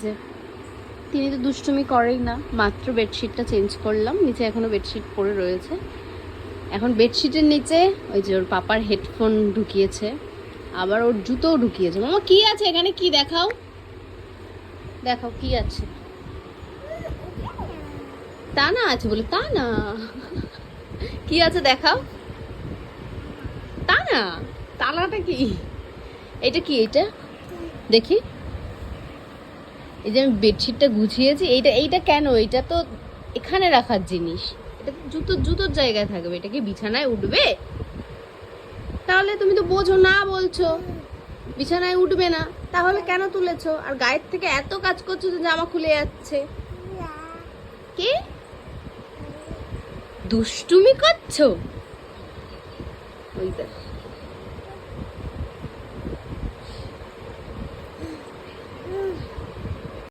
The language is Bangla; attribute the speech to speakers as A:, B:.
A: যে তিনি তো দুষ্টুমি করেই না, মাত্র বেডশিটটা চেঞ্জ করলাম, নিচে এখনো বেডশিট পড়ে রয়েছে। এখন বেডশিটের নিচে ওই যে ওর পাপার হেডফোন ঢুকিয়েছে, আবার ওর জুতোও ঢুকিয়েছে। মামা কি আছে এখানে, কি দেখাও, দেখাও কি আছে। তা না আছে বলে তা না, কি আছে দেখাও। তা না, তালাটা কি, এটা কি, এটা দেখি। এই যে আমি বেডশিটটা গুছিয়েছি, এইটা কেন, এইটা তো এখানে রাখার জিনিস, এটা তো জুতোর জায়গায় থাকবে, এটা কি বিছানায় উঠবে? তাহলে তুমি তো বোঝো না, বলছো বিছানায় উঠবে না, তাহলে কেন তুলেছো? আর গায়ের থেকে এত কাজ করছো যে জামা খুলে যাচ্ছে। কি দুষ্টুমি করছো? ওই দেখ